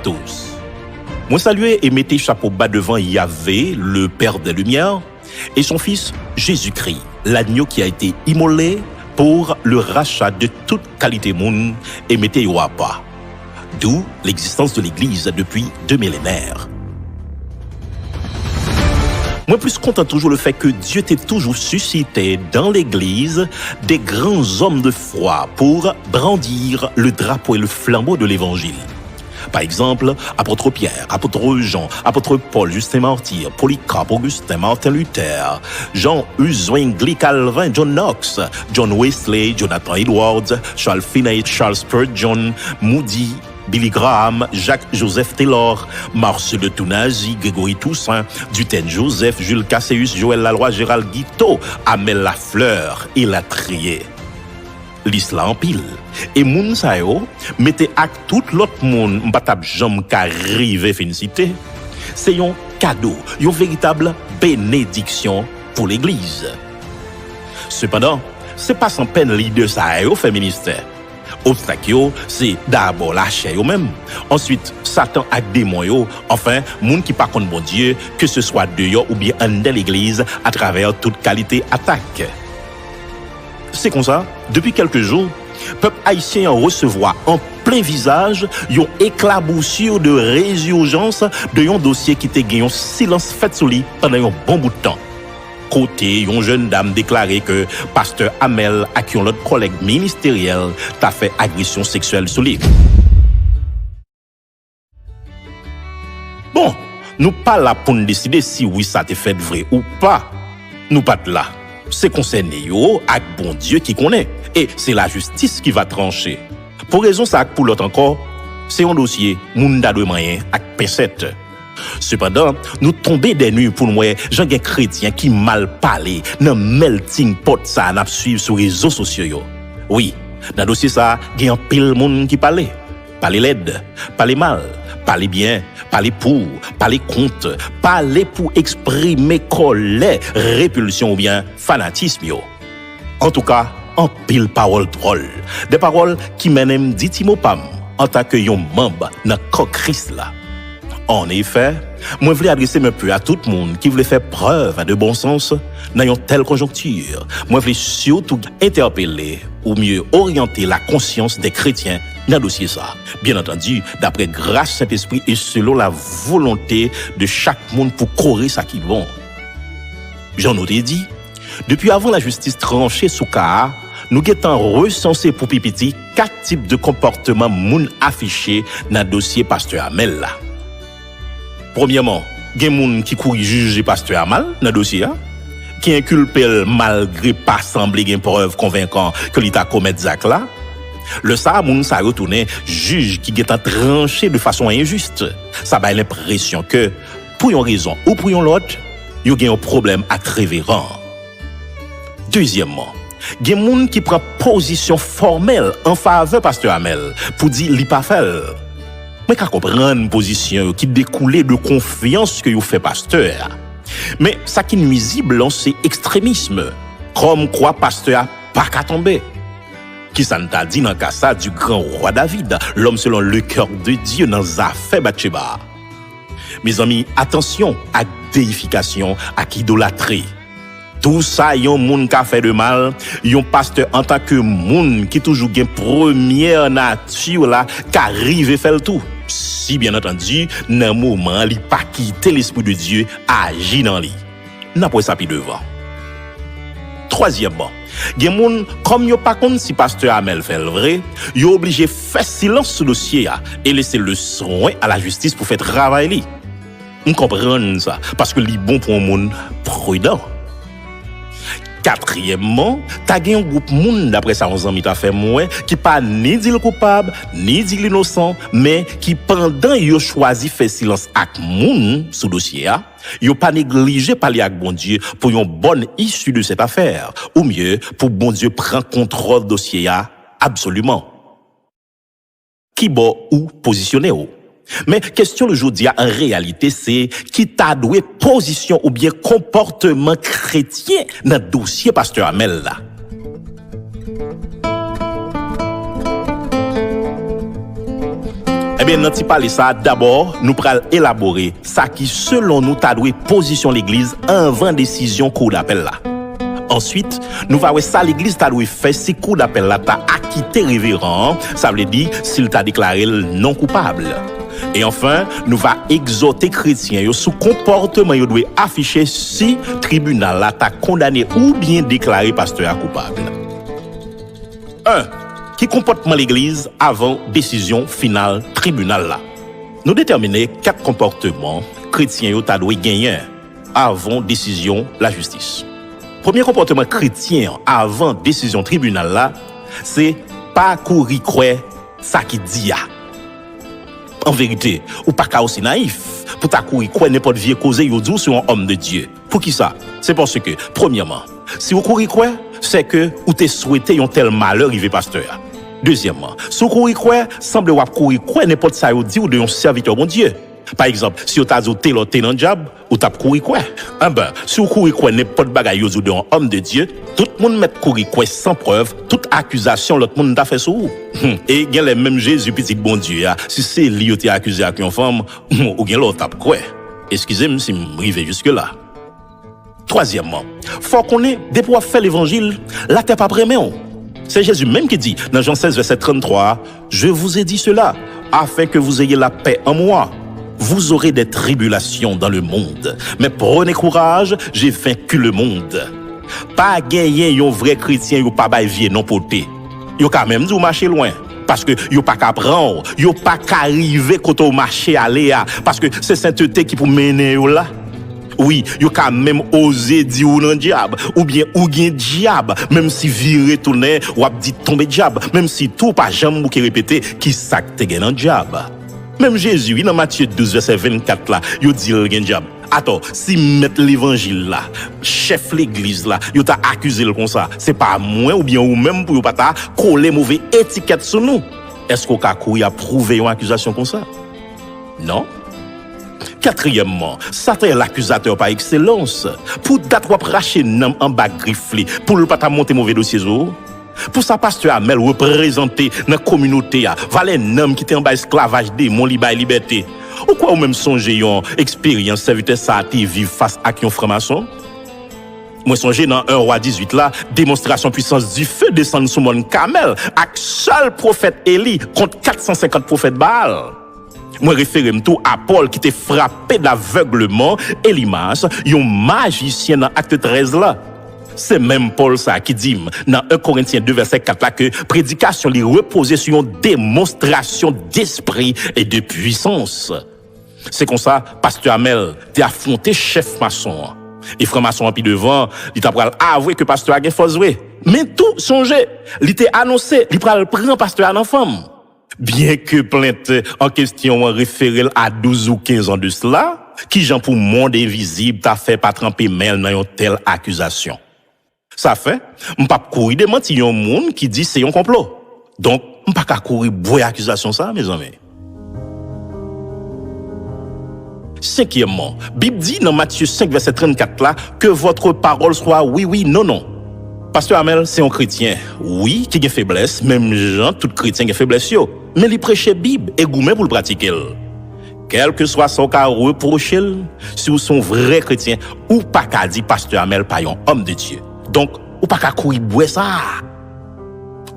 tous. Moi saluer et mettez chapeau bas devant Yahvé, le Père des Lumières, et son Fils Jésus-Christ, l'agneau qui a été immolé pour le rachat de toute qualité monde et mettez-y à pas. D'où l'existence de l'Église depuis 2 millénaires. Moi, plus content toujours le fait que Dieu t'ait toujours suscité dans l'Église des grands hommes de foi pour brandir le drapeau et le flambeau de l'Évangile. Par exemple, apôtre Pierre, apôtre Jean, apôtre Paul, Justin Martyr, Polycarpe, Augustin, Martin Luther, Jean Hus, Zwingli, Calvin, John Knox, John Wesley, Jonathan Edwards, Charles Finney, Charles Spurgeon, Moody, Billy Graham, Jacques-Joseph Taylor, Marcel de Tounazy, Grégory Toussaint, Dutène Joseph, Jules Casséus, Joël Laloy, Gérald Guiteau, Amel Lafleur et Latrier. L'islam en pile. Et moun sa yo, mettez ak tout l'autre moun m'patab jam ka rive fin cité. C'est un cadeau, une véritable bénédiction pour l'église. Cependant, c'est pas sans peine leader sa yo fait ministère. Obstacle yo, c'est d'abord la chair yo même. Ensuite, Satan ak démon yo, enfin, moun qui pas contre bon Dieu, que ce soit de yo ou bien en de l'église à travers toute qualité attaque. C'est comme ça, depuis quelques jours, peuple haïtien recevoir en plein visage yon éclaboussure de résurgence de yon dossier qui te gagné un silence fait sous lui pendant un bon bout de temps. Côté, yon jeune dame déclaré que pasteur Amel à qui l'autre collègue ministériel t'a fait agression sexuelle sous lui. Bon, nous pas là pour nous décider si oui ça te fait vrai ou pas. Nous pas là. C'est concerné yo ak bon Dieu qui connaît et c'est la justice qui va trancher. Pour raison ça pour l'autre encore, c'est un dossier moun da de moyen ak pincette. Cependant, nous tomber des nuits pour moi, j'en gen chrétien qui mal parlé nan melting pot ça n'a suivre sur les réseaux sociaux yo. Oui, dans dossier ça, gen un pile moun qui parler. Parler laide, parler mal, parler bien, parler pour, parler contre, parler pour exprimer colère, répulsion ou bien fanatisme yo. En tout cas, en pile parole drôle, des paroles qui mènent ditimopam en tant que yon membre dans corps Christ là. En effet, moi voulais adresser un peu à tout le monde qui voulait faire preuve de bon sens dans une telle conjoncture. Moi voulais surtout interpeller ou mieux orienter la conscience des chrétiens dans le dossier ça. Bien entendu, d'après grâce Saint-Esprit et selon la volonté de chaque monde pour courir ça qui bon. J'en ai dit, depuis avant la justice tranchée sous Ka, nous avons recensé pour Pipiti 4 types de comportements moun affichés dans le dossier pasteur Amel là. Premièrement, il y a des gens qui courent juger pasteur Amel dans le dossier, qui inculpent malgré pas sembler une preuve convaincante que l'État commet des actes là. Le ça, moun sa retourné juge qui est tranché de façon injuste. Ça a l'impression que, pour une raison ou pour une autre, il y a un problème à révérend. Deuxièmement, il y a des gens qui prennent position formelle en faveur de pasteur Amel pour dire qu'il pas fait. Mais qu'à comprendre une position qui découle de confiance que vous fait pasteur. Mais ça qui est nuisible, c'est extrémisme. Comme quoi pasteur pas qu'à tomber. Qui ça t'a dit dans le cas ça du grand roi David, l'homme selon le cœur de Dieu dans Zafé Bathsheba. Mes amis, attention à déification, à idolâtrie. Tout ça, yon moun ka fait de mal, yon pasteur en tant que moun qui toujours gen première nature là, qu'arrive fait le tout. Si bien entendu, nan moment li pas quitter l'esprit de Dieu agit dans lui. N'a pas ça pi devant. Troisièmement, gen moun comme yo pas compte si pasteur Amel fait le vrai, yo obligé faire silence sur le dossier et laisser le soin à la justice pour faire travail li. On comprend ça parce que li bon pour un monde prudent. Quatrièmement, t'as gagné un groupe moun d'après ça on amis t'a fait moins qui pas ni dit le coupable ni dit l'innocent mais qui pendant yo choisi faire silence avec moun sous dossier a yo pas négligé parler avec bon Dieu pour une bonne issue de cette affaire ou mieux pour bon Dieu prend contrôle dossier a absolument qui bon ou positionné ou. Mais question le jour d'hier en réalité c'est qui t'a doué position ou bien comportement chrétien dans le dossier pasteur Amel là. Eh bien, dans parler ça, d'abord, nous pral élaborer ça qui, selon nous, t'a doué position l'église avant décision cour d'appel là. Ensuite, nous va voir ça l'église t'a doué fait si cour d'appel là t'a acquitté révérend, ça veut dire s'il t'a déclaré non coupable. Et enfin, nous va exhorter chrétiens yo sous comportement yo doit afficher si tribunal là t'a condamné ou bien déclaré pasteur coupable. 1. Qui comportement l'église avant décision finale tribunal là. Nous déterminer 4 comportements chrétiens yo t'a doit gagner avant décision la justice. Premier comportement chrétien avant décision tribunal là, c'est pas courir croire ça qui dit ya. En vérité, ou pas qu'à aussi naïf pour ta courir croire n'importe vieux cause yo dit sur un homme de Dieu. Pour qui ça? C'est parce que premièrement, si vous courir croire, c'est que ou t'es souhaité un tel malheur arrivé pasteur. Deuxièmement, si vous courir croire, semble ou courir croire n'importe ça yo dit ou de un serviteur bon Dieu. Par exemple, si vous t'a dit t'es dans le diable, ou t'as courir quoi? Si vous courir quoi n'importe bagaille ou d'un homme de Dieu, tout le monde met courir quoi sans preuve, toute accusation l'autre monde t'a fait sur vous. Et il y a les mêmes Jésus petit bon Dieu si c'est lui qui accusé avec une femme ou bien l'autre t'a quoi. Excusez-moi si m'rive jusque là. Troisièmement, faut qu'on ait des pour faire l'évangile, là t'es pas prêt mais c'est Jésus même qui dit dans Jean 16 verset 33, je vous ai dit cela afin que vous ayez la paix en moi. Vous aurez des tribulations dans le monde, mais prenez courage, j'ai vaincu le monde. Pas gagner yon vrai chrétien yon pas bail vie non poté. Yon quand même dû marcher loin parce que yon pas qu'à prendre, yon pas qu'à arriver quand au marché aller parce que c'est sainteté qui pour mener yon là. Oui, yon quand même osé dire ou non diable ou bien ou gen diable même si viré tourner ou a dit tomber diable même si tout pas jamais ou qui répéter qui ça te gen en diable. Même Jésus, dans Matthieu 12, verset 24, là, il dit le diable. Attends, si mettre l'évangile là, chef l'église là, il t'a accusé comme ça, c'est pas moi ou bien ou même pour pas ta coller mauvaise étiquette sur nous. Est-ce qu'on a couru à prouver une accusation comme ça? Non. Quatrièmement, Satan est l'accusateur par excellence. Pour date ou racher nom en bas grifflé, pour le pas ta monter mauvais dossier. Pour sa pasteur Amel représenter dans la communauté, valait un homme qui était en bas esclavage de mon liberté. Ou quoi ou même songer yon expérience serviteur ça te vivre face à un franc-maçon? Moi songer dans 1 roi 18 là, démonstration puissance du feu descend sur mon Camel avec seul prophète Élie contre 450 prophètes Baal. Moi référé tout à Paul qui était frappé d'aveuglement et Elimas, yon magicien dans acte 13 là. C'est même Paul ça qui dit dans 1 Corinthiens 2 verset 4 là que prédication li reposait sur une démonstration d'esprit et de puissance. C'est comme ça pasteur Amel t'es affronté chef maçon. Et frère maçon en puis devant, il t'a pral avouer que pasteur a gen fausse vrai. Mais tout songez, il t'a annoncé, il pral prend pasteur en femme. Bien que plainte en question référé à 12 ou 15 ans de cela, qui Jean pour monde invisible t'a fait pas tremper mail dans une telle accusation. Ça fait, m'pas courir de mentir yon monde qui dit c'est un complot. Donc, m'pas ka courir boire accusation ça, mes amis. Cinquièmement, Bible dit dans Matthieu 5 verset 34 là que votre parole soit oui oui non non. Pasteur Amel, c'est un chrétien. Oui, qui a faiblesse, même Jean, tout chrétien a faiblesse yo, mais il prêche Bible et gourmet pour le pratiquer. Quel que soit son cas reprocher, si vous sont vrai chrétien ou pas qu'à dire pasteur Amel pas un homme de Dieu. Donc, ou pas qu'à courir boire ça.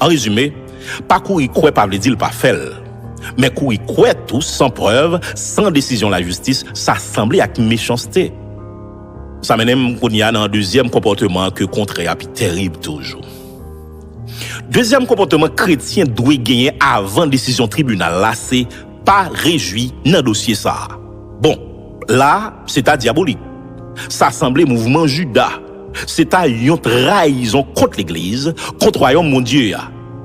En résumé, pas courir croire pas veut dire pas faire. Mais courir croire tout sans preuve, sans décision de la justice, ça semble avec méchanceté. Ça mène qu'on y a dans un deuxième comportement que contraire puis terrible toujours. Deuxième comportement chrétien doit gagner avant décision tribunal là, c'est pas réjoui dans dossier ça. Bon, là, c'est à diabolique. Ça semblait mouvement Judas. C'est à une trahison contre l'église, contre royaume mon Dieu.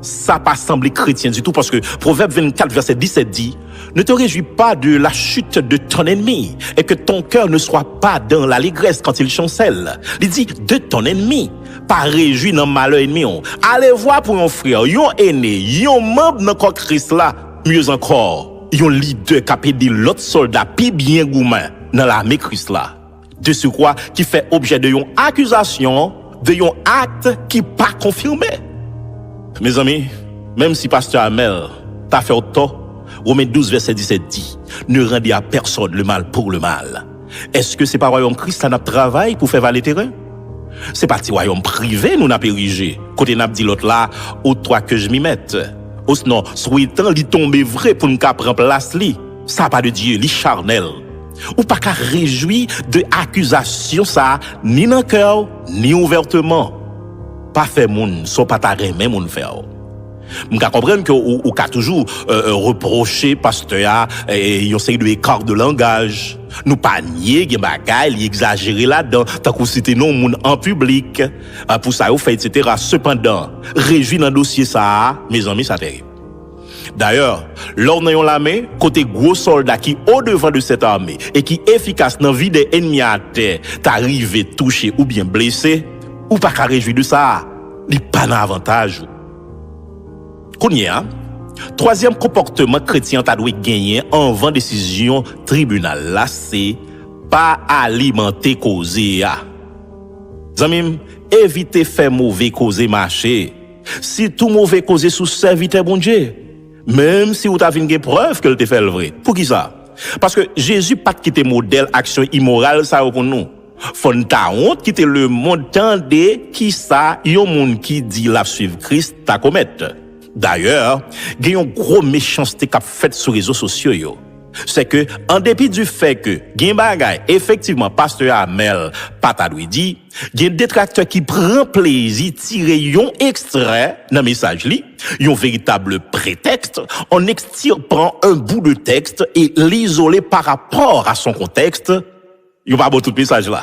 Ça pas semblé chrétien du tout parce que Proverbe 24 verset 17 dit ne te réjouis pas de la chute de ton ennemi et que ton cœur ne soit pas dans l'allégresse quand il chancelle. Il dit de ton ennemi, pas réjoui dans malheur ennemi. Allez voir pour un frère, yon aîné, yon membre dans corps Christ là, mieux encore, yon leader qui a pédé l'autre soldat puis bien gourmand dans l'armée Christ là. De ce quoi qui fait objet de yon accusation, de yon acte qui pas confirmé. Mes amis, même si pasteur Amel t'a fait tort, Romains 12, verset 17 dit, ne rendez à personne le mal pour le mal. Est-ce que c'est pas royaume Christ là n'a travail pour faire valer terrain? C'est pas petit royaume privé nous n'a érigé. Côté n'a dit l'autre là, ou toi que je m'y mette. Ou sinon, souhaitant li tomber vrai pour nous prendre place li. Ça pas de Dieu, li charnel. Ou pas qu'à réjouir de accusation ça, ni dans le cœur, ni ouvertement. Pas fait moun, so pas ta remet moun faire. M'ka comprendre que ou ka toujours reprocher pasteur yon série de écart de langage. Nous pas nier gen bagay, li exagérer là-dedans, tant qu'on cite non moun en public. Pour ça ou fait etc. Cependant, réjouir dans dossier ça, mes amis, ça terrible. D'ailleurs, lors dans l'armée, côté gros soldat qui au devant de cette armée et qui efficace dans vie des ennemis à terre, t'arrivé touché ou bien blessé, ou pas qu'à réjouir de ça, il pas d'avantage. Kounya, troisième comportement chrétien t'a dû gagner en avant décision tribunal là, c'est pas alimenter causer ya. Zamim, éviter faire mauvais causer marcher. Si tout mauvais causer sous serviteur bon Dieu, même si vous avez une preuve que te fait le vrai. Pour qui ça? Parce que Jésus pas quitté modèle action immorale ça pour nous. Faut ta honte quitter le monde tendez qui ça yon monde qui dit la suivre Christ ta commettre. D'ailleurs, il y a une grosse méchanceté qu'a fait sur les réseaux sociaux yo. C'est que en dépit du fait que gen bagay effectivement pasteur Amel Patadoui dit, gen détracteur qui prend plaisir tirer yon extrait dans message li, yon véritable prétexte, on extirpant un bout de texte et l'isoler par rapport à son contexte, yon pas bon tout message là.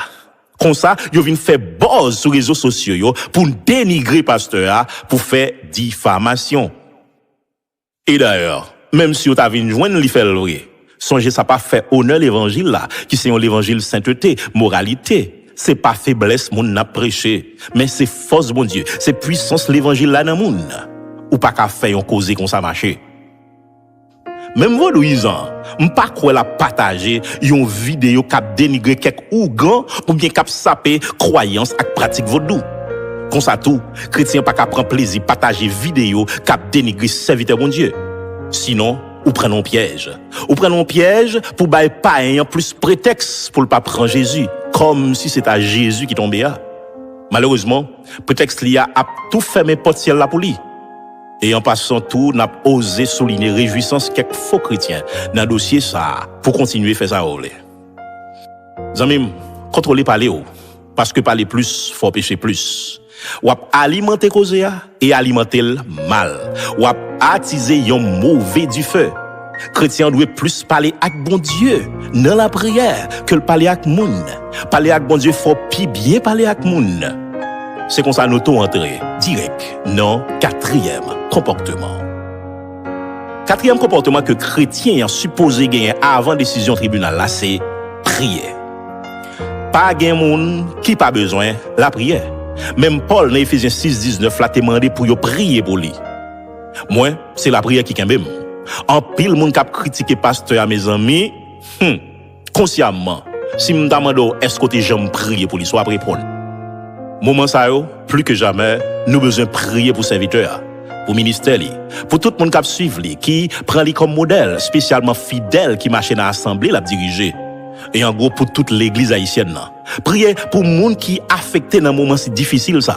Comme ça, yon vient faire buzz sur les réseaux sociaux yo pour dénigrer pasteur pour faire diffamation. Et d'ailleurs, même si yon t'a vinn joindre li fait le vrai, songez ça pas fait honneur l'évangile là, qui c'est l'évangile sainteté, moralité. C'est pas faiblesse moun n'a prêché, mais c'est force bon Dieu, c'est puissance l'évangile là dans moun. Ou pas qu'à faire yon causer comme ça marcher. Même Vodouizan, m'pas quoi la partager yon vidéo k'ap dénigrer quelques ougan ou bien k'ap saper croyance ak pratique vodou. Comme ça tout, chrétien pas qu'à prendre plaisir partager vidéo k'ap dénigrer serviteur bon Dieu. Sinon, ou prenons piège. Ou prenons piège pour bailler pas ayant plus prétexte pour le pas prendre Jésus, comme si c'était à Jésus qui tombait là. Malheureusement, prétexte li a tout fermé porte ciel là pour lui. Et en passant tout, n'a osé souligner réjouissance quelques faux chrétiens dans le dossier ça pour continuer à faire ça rouler. Zamim, contrôlez parler parce que parler plus, faut pécher plus. Ou alimenter cause et alimenter le mal. Ou attiser yon mauvais du feu. Chrétien doit plus parler avec bon Dieu dans la prière que le parler avec moun. Parler avec bon Dieu faut plus bien parler avec moun. C'est comme ça nous tout entrer direct dans quatrième comportement. Quatrième comportement que chrétien est supposé gagner avant décision tribunal là, c'est prier. Pas gen moun qui pas besoin la prière. Même Paul dans Ephésiens 6:19 l'a demandé pour yo prier pour lui. Moi, c'est la prière qui kembem. En pile moun k'ap critiquer pasteur à mes amis, consciemment, si me demande est-ce que j'aime prier pour lui, soit répondre. Moment ça yo, plus que jamais, nous besoin prier pour serviteur, pour ministère li, pour tout le monde qui suivre li, qui prend li comme modèle, spécialement fidèle qui marche dans l'assemblée la diriger. Et en gros pour toute l'église haïtienne là. Priez pour monde qui affecté dans moment si difficile ça.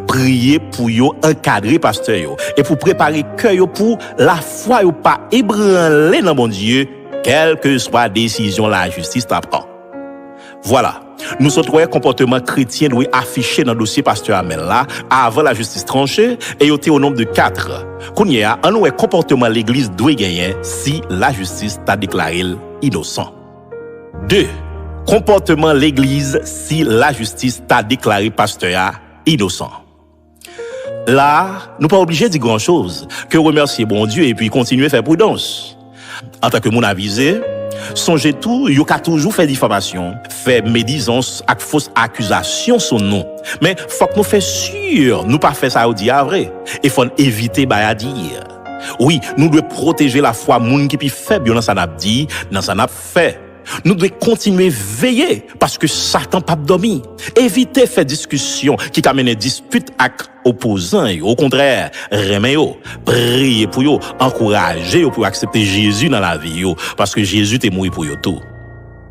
Priez pour yo encadrer pasteur yo et pour préparer cœur yo pour la foi yo pas ébranler dans bon Dieu, quelle que soit décision la justice t'apprend. Voilà. Nous sommes trois comportements chrétiens doivent afficher dans le dossier pasteur Amel là avant la justice tranchée et yoté au nombre de 4. Kounya, un nouveau comportement l'église doit gagner si la justice t'a déclaré innocent. 2. Comportement l'église si la justice t'a déclaré pasteur innocent. Là, nous pas obligés de dire grand chose que remercier bon Dieu et puis continuer à faire prudence. En tant que mon avisé, songez tout, yo ka toujours fait diffamation, fait médisance ak fausse accusation son nom. Mais faut que nous fait sûr, nous pas faire ça au dia vrai et faut éviter ba à dire. Oui, nous devons protéger la foi moun qui pi faible dans ça n'a dit, dans ça n'a fait. nous devons continuer veiller parce que Satan pas dormi. Éviter faire discussion qui amène dispute avec opposants. Au contraire, remet yo, prier pour yo, encourager yo pour accepter Jésus dans la vie yo parce que Jésus t'est mort pour yo tout.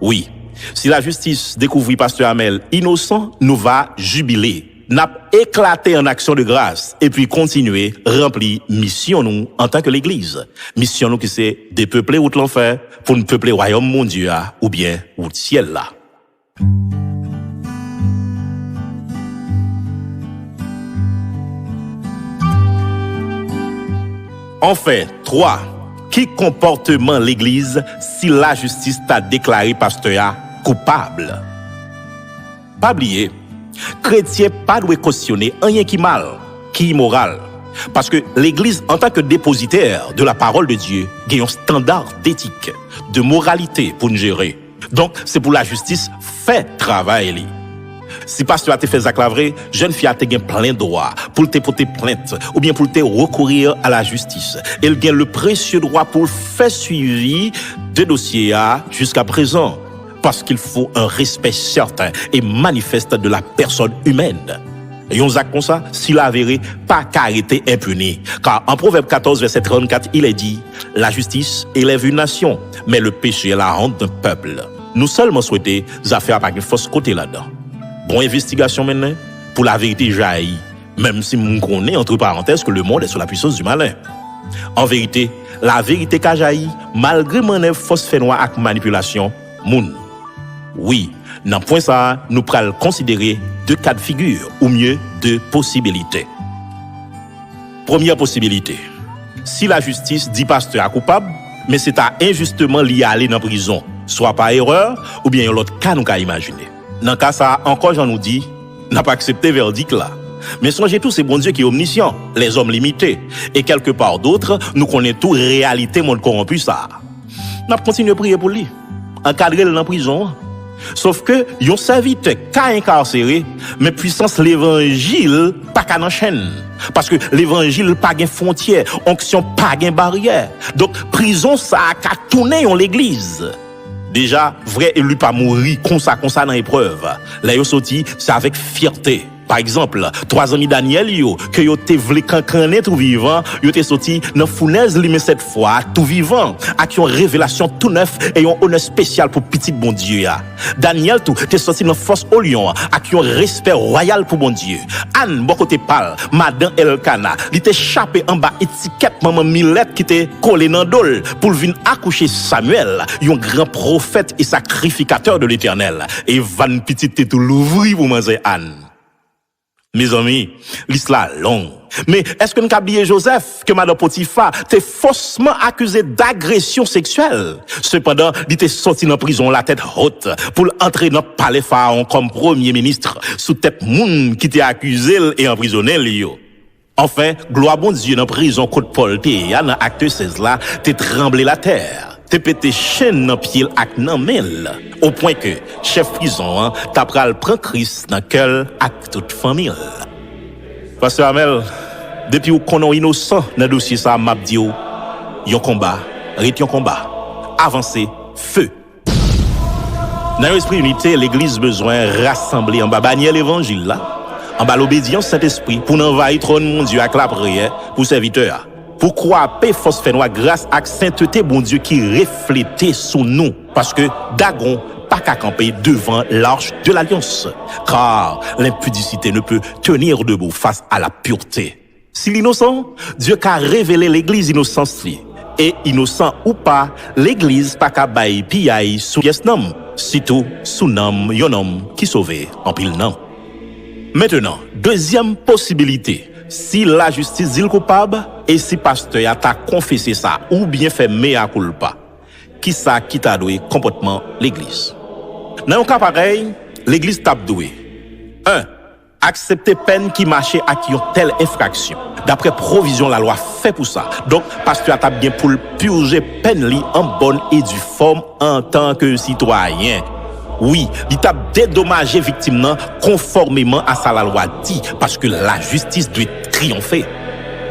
Oui, si la justice découvrit pasteur Hamel innocent, nous va jubiler. N'a éclaté en action de grâce et puis continuer remplir mission nous en tant que l'église. Mission nous qui c'est dépeupler outre l'enfer pour nous peupler royaume mon Dieu ou bien ou ciel là. Enfin, 3. Qui comportement l'église si la justice t'a déclaré pasteur coupable? Pas oublier, chrétien pas doit cautionner rien qui mal, qui immoral. Parce que l'église, en tant que dépositaire de la parole de Dieu, a un standard d'éthique, de moralité pour nous gérer. Donc, c'est pour la justice, fait travail. Si pasteur a te fait vrai, jeune fille a te gain plein droit pour te porter plainte ou bien pour te recourir à la justice. Elle gagne le précieux droit pour faire suivi de dossier jusqu'à présent. Parce qu'il faut un respect certain et manifeste de la personne humaine. Et on comme ça, si la vérité, pas qu'arrêter impuni. Car en Proverbe 14, verset 34, il est dit, la justice élève une nation, mais le péché est la honte d'un peuple. Nous seulement souhaitons affaires avec une fausse côté là-dedans. Bon investigation maintenant, pour la vérité jaillit, même si nous connaissons entre parenthèses que le monde est sous la puissance du malin. En vérité, la vérité qu'a jailli, malgré manœuvre fausse fait noir avec manipulation, moun. Oui, dans le point ça, nous pourrons considérer 2 cas de figure, ou mieux 2 possibilités. Première possibilité, si la justice dit pasteur coupable, mais c'est à injustement lié à aller dans la prison, soit par erreur, ou bien l'autre cas nous qu'à imaginer. Dans le cas ça, encore j'en nous dis, n'a pas accepté verdict là. Mais songez tous, c'est bon Dieu qui est omniscient, les hommes limités, et quelque part d'autres, nous connaissons tout réalité monde corrompu ça. N'a continué à prier pour lui, encadrer dans la prison. Sauf que, yon serviteur qu'a incarcéré, mais puissance l'évangile, pas qu'à chaîne. Parce que l'évangile pas gain frontière, onction pas gain barrière. Donc, prison, ça a qu'à tourner en l'église. Déjà, vrai élu pas mourir, comme ça dans l'épreuve. Là, yon sorti, c'est avec fierté. Par exemple, 3 amis Daniel yo, que yo te vle kankané tout vivant, yo te sorti dans fournaise li mais cette fois tout vivant, avec une révélation tout neuf et un honneur spécial pour petit bon Dieu ya. Daniel tout te sorti dans force au lion, avec un respect royal pour bon Dieu. Anne bon côté pal, madame Elkana, li te chapé en bas étiquette maman Milette qui te collé dans dol pour venir accoucher Samuel, un grand prophète et sacrificateur de l'Éternel. Et van petit te tout l'ouvri pour manger Anne. Mes amis, l'histoire longue. Mais est-ce que nous avons oublié Joseph, que Madame Potiphar t'est faussement accusé d'agression sexuelle? Cependant, il était sorti dans prison la tête haute pour entrer dans le palais pharaon comme premier ministre sous tête moun qui t'est accusé et emprisonné Lio. Enfin, gloire bon Dieu dans prison côte Paul dans acte 16 là, t'es tremblé la terre. Te pété chaîne dans pied ak nan mel au point que chef prison t'a pral prend Christ dans cœur ak toute famille. Pasteur Hamel, depuis ou konon innocent dans dossier ça m'a dit yon combat, ret yon combat. Avancez, feu. Dans l'esprit unité, l'église besoin rassembler en bas bannière l'évangile là, en bas l'obédience Saint-Esprit pour n'envahir trône mon Dieu avec la prière pour serviteur. Pourquoi paix force fait noir grâce à sainteté bon Dieu qui reflétait sous nous parce que Dagon pas qu'à camper devant l'arche de l'alliance car l'impudicité ne peut tenir debout face à la pureté. Si l'innocent, Dieu qu'a révélé l'église innocence et innocent ou pas, l'église pas qu'à bailler piaille sous yes nom, surtout sous nom yon homme qui sauvé en pile nom. Maintenant, deuxième possibilité. Si la justice dit le coupable, et si pasteur a confessé ça, ou bien fait mea culpa, qui ça qui t'a doué comportement l'église? Dans un cas pareil, l'église t'a doué. 1. Accepter peine qui marchait à qui ont telle infraction. D'après provision, la loi fait pour ça. Donc, pasteur t'a bien pour purger peine li en bonne et due forme en tant que citoyen. Oui, il t'a dédommagé victime conformément à ça la loi dit, parce que la justice doit triompher.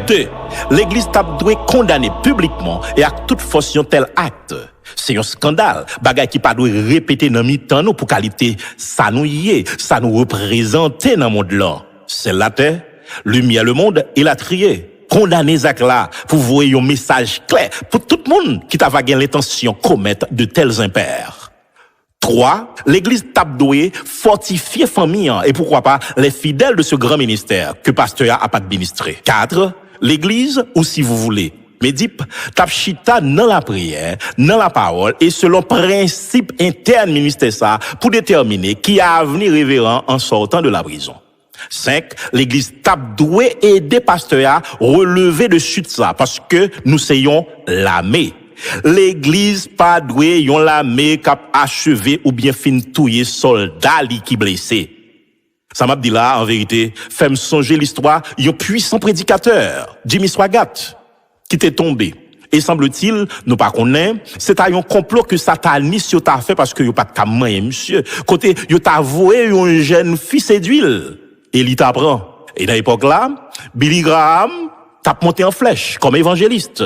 2. L'église t'a doit condamner publiquement et à toute force tel acte. C'est un scandale, bagay qui pas doit répéter dans mi-temps nous pour qualité ça nous y est, ça nous représente dans monde là. C'est la terre, lumière le monde et la trier. Condamner Zach là pour voir un message clair pour tout le monde qui t'a vagué l'intention de commettre de tels impairs. 3. L'église tape doué fortifier famille et pourquoi pas les fidèles de ce grand ministère que pasteur a pas administré. 4. L'église, ou si vous voulez, Médip, tape chita dans la prière, dans la parole et selon principe interne ministère ça pour déterminer qui a avenir révérend en sortant de la prison. 5. L'église tape doué aider pasteur à relever de chute ça parce que nous sayons l'armée. L'église pas doué yon l'armée cap achevé ou bien fin touyer soldat li qui blessé. Ça m'a dit là en vérité, fait me songer l'histoire yon puissant prédicateur, Jimmy Swaggart qui était tombé. Et semble-t-il, nous pas connaît, c'est un complot que sataniste yo t'a fait parce que yo pas de moyen monsieur. Côté yo t'a voué une jeune fille séduile. Et il t'apprend. Et dans l'époque là, Billy Graham t'a monté en flèche comme évangéliste.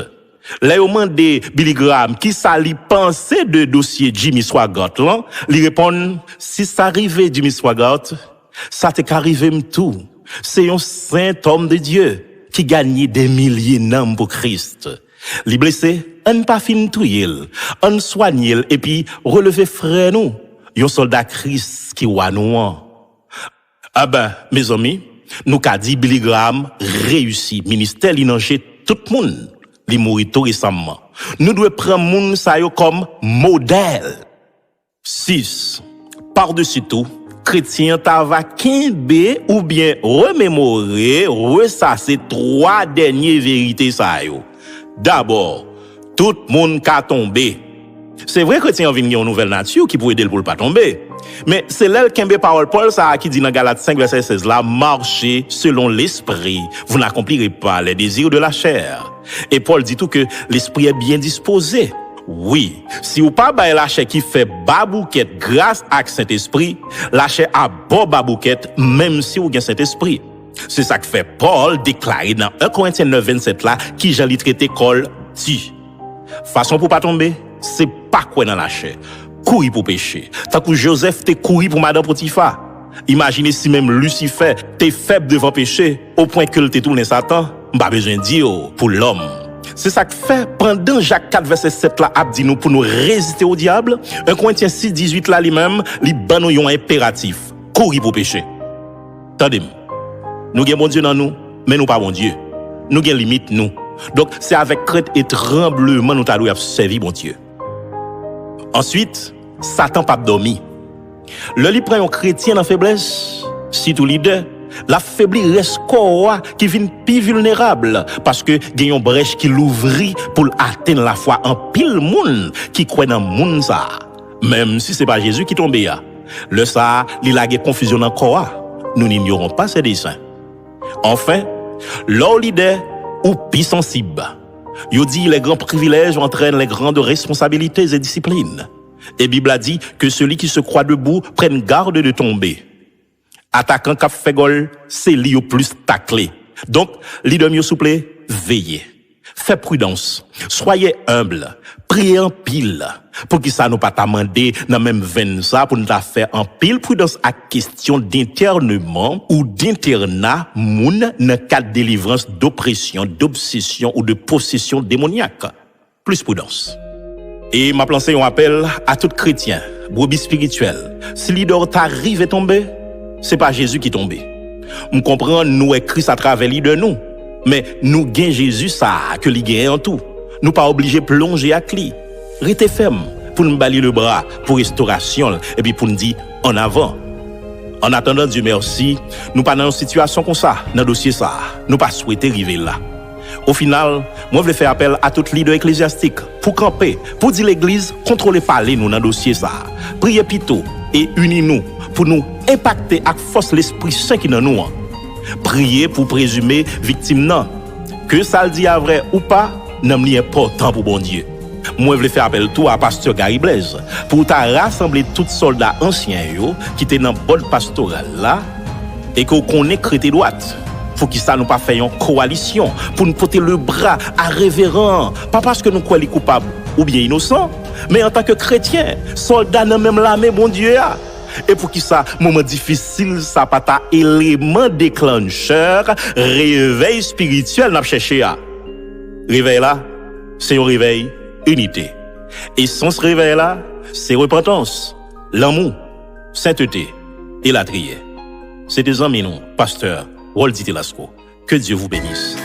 Là, au moment de Billy Graham, qui ça lui pensait de dossier Jimmy Swaggart là, lui répond, si ça arrivait Jimmy Swaggart, ça t'est qu'arrivé tout. C'est un saint homme de Dieu qui gagnait des milliers d'âmes pour Christ. Les blessés, on pas fin touyer, on soigner et puis relever frère nous, un soldat Christ qui wa nous. Ah ben, mes amis, nous qu'a dit Billy Graham réussi, ministère l'inangé tout le monde, li mourit tout récemment. Nous devons prendre moun sa yo comme modèle. 6. Par-dessus tout, chrétien ta va kimbe ou bien remémorer, ressasser 3 dernières vérités sa yo. D'abord, tout monde ka tomber. C'est vrai que chrétien vient une nouvelle nature qui peut aider pour pas tomber. Mais c'est là que parole Paul ça qui dit dans Galates 5 verset 16 là, marchez selon l'esprit, vous n'accomplirez pas les désirs de la chair. Et Paul dit tout que l'esprit est bien disposé. Oui, si ou pas ba la chair qui fait babouquette grâce à Saint-Esprit, la chair a bon babouquette même si ou gen Saint-Esprit. C'est ça que fait Paul déclarer dans 1 Corinthiens 9 27 là qui j'en li traité col dit. Façon pour pas tomber, c'est pas quoi dans la chair. Courir pour pécher. Tant que Joseph t'es couru pour Madame Potiphar. Imaginez si même Lucifer t'es faible devant péché au point que t'es tourné Satan. Pas besoin de dire pour l'homme. C'est ça que fait pendant Jacques 4 verset 7 là a dit nous pour nous résister au diable. 1 Corinthiens 6 18 là lui-même, li ban nous un impératif. Courir pour pécher. Attendez. Nous avons bon Dieu dans nous, mais nous pas bon Dieu. Nous avons limite nous. Donc c'est avec crainte et tremblement nous t'allons servir bon Dieu. Ensuite, Satan pas dormi. Le li prend un chrétien en faiblesse, si tout leader, la faiblesse reste quoi qui vient plus vulnérable parce que gagne une brèche qui l'ouvrit pour atteindre la foi en pile monde qui croit dans monde ça. Même si c'est pas Jésus qui tombe là. Le ça, il a confusion encore. Nous n'ignorons pas ses desseins. Enfin, leur leader ou plus sensible. Yo dit les grands privilèges entraînent les grandes responsabilités et disciplines. Et Bible a dit que celui qui se croit debout prenne garde de tomber. Attaquant cap fait gol, c'est lui au plus taclé. Donc, leader mieux souple, veillez. Faites prudence. Soyez humble. Priez en pile. Pour que ça nous pas t'amender dans même veine ça pour nous faire en pile prudence à question d'internement ou d'internat moun dans cas de délivrance d'oppression, d'obsession ou de possession démoniaque. Plus prudence. Et m'a lancé un appel à tout chrétien, brebis spirituel. Si leader t'arrive et tomber, c'est pas Jésus qui tombe. On comprend nous est Christ à travers lui de nous. Mais nous gain Jésus ça que lui gagne en tout. Nous pas obligés plonger à lui. Restez ferme pour nous balayer le bras pour restauration et puis pour nous dire en avant. En attendant Dieu merci, nous pas dans une situation comme ça, dans dossier ça. Nous pas souhaiter arriver là. Au final, moi je veux faire appel à tout leader ecclésiastique pour camper, pour dire l'église contrôler parler nous dans dossier ça. Priez plutôt et unis nous pour nous impacter avec force l'Esprit Saint qui dans nous. Priez pour présumer victime non. Que ça le dit à vrai ou pas, n'est pas important pour bon Dieu. Moi je veux faire appel tout à pasteur Gary Blaise pour ta rassembler tous soldats anciens yo qui étaient dans bonne pastorale là et qu'on connaît chrétien droite. Faut qu'il ça nous pas fait une coalition pour nous porter le bras à révérend, pas parce que nous croyons coupables ou bien innocents, Mais en tant que chrétien, soldat dans même l'armée, bon Dieu, et pour qui ça, moment difficile, ça pas ta élément déclencheur, réveil spirituel, n'a cherché à. Réveil là, c'est un réveil unité. Et sans ce réveil là, c'est repentance, l'amour, sainteté et la prière. C'est des amis, non, pasteur Waldi Telasco. Que Dieu vous bénisse.